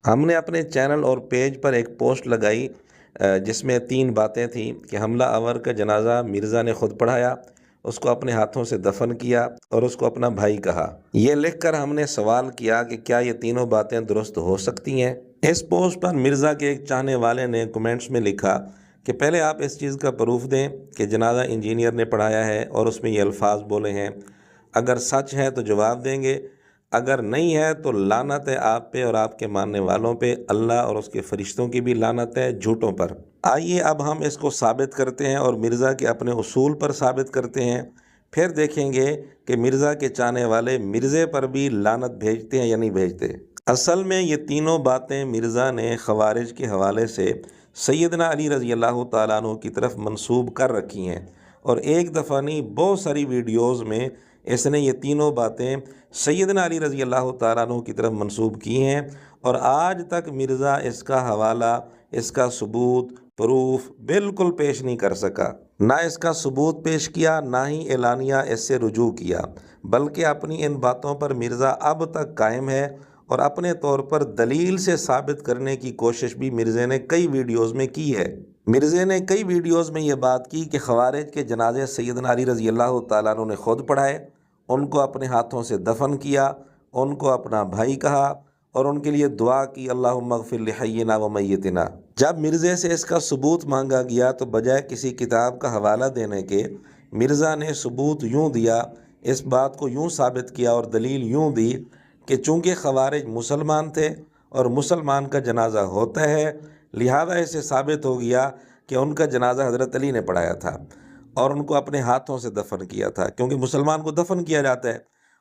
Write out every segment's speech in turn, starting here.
ہم نے اپنے چینل اور پیج پر ایک پوسٹ لگائی جس میں 3 باتیں تھیں کہ حملہ آور کا جنازہ مرزا نے خود پڑھایا، اس کو اپنے ہاتھوں سے دفن کیا اور اس کو اپنا بھائی کہا۔ یہ لکھ کر ہم نے سوال کیا کہ کیا یہ تینوں باتیں درست ہو سکتی ہیں؟ اس پوسٹ پر مرزا کے ایک چاہنے والے نے کمنٹس میں لکھا کہ پہلے آپ اس چیز کا پروف دیں کہ جنازہ انجینئر نے پڑھایا ہے اور اس میں یہ الفاظ بولے ہیں۔ اگر سچ ہے تو جواب دیں گے، اگر نہیں ہے تو لعنت ہے آپ پہ اور آپ کے ماننے والوں پہ، اللہ اور اس کے فرشتوں کی بھی لعنت ہے جھوٹوں پر۔ آئیے اب ہم اس کو ثابت کرتے ہیں اور مرزا کے اپنے اصول پر ثابت کرتے ہیں، پھر دیکھیں گے کہ مرزا کے چاہنے والے مرزے پر بھی لعنت بھیجتے ہیں یا نہیں بھیجتے۔ اصل میں یہ تینوں باتیں مرزا نے خوارج کے حوالے سے سیدنا علی رضی اللہ تعالیٰ عنہ کی طرف منسوب کر رکھی ہیں، اور ایک دفعہ نہیں بہت ساری ویڈیوز میں اس نے یہ تینوں باتیں سیدنا علی رضی اللہ تعالیٰ عنہ کی طرف منسوب کی ہیں، اور آج تک مرزا اس کا حوالہ، اس کا ثبوت، پروف بالکل پیش نہیں کر سکا۔ نہ اس کا ثبوت پیش کیا، نہ ہی اعلانیہ اس سے رجوع کیا، بلکہ اپنی ان باتوں پر مرزا اب تک قائم ہے، اور اپنے طور پر دلیل سے ثابت کرنے کی کوشش بھی مرزا نے کئی ویڈیوز میں کی ہے۔ مرزا نے کئی ویڈیوز میں یہ بات کی کہ خوارج کے جنازے سیدنا علی رضی اللہ تعالیٰ عنہ نے خود پڑھائے، ان کو اپنے ہاتھوں سے دفن کیا، ان کو اپنا بھائی کہا، اور ان کے لیے دعا کی اللہم اغفر لحینا و میتنا۔ جب مرزا سے اس کا ثبوت مانگا گیا تو بجائے کسی کتاب کا حوالہ دینے کے، مرزا نے ثبوت یوں دیا، اس بات کو یوں ثابت کیا اور دلیل یوں دی کہ چونکہ خوارج مسلمان تھے اور مسلمان کا جنازہ ہوتا ہے، لہذا اسے ثابت ہو گیا کہ ان کا جنازہ حضرت علی نے پڑھایا تھا اور ان کو اپنے ہاتھوں سے دفن کیا تھا، کیونکہ مسلمان کو دفن کیا جاتا ہے،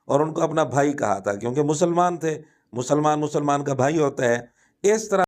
اور ان کو اپنا بھائی کہا تھا کیونکہ مسلمان تھے، مسلمان کا بھائی ہوتا ہے۔ اس طرح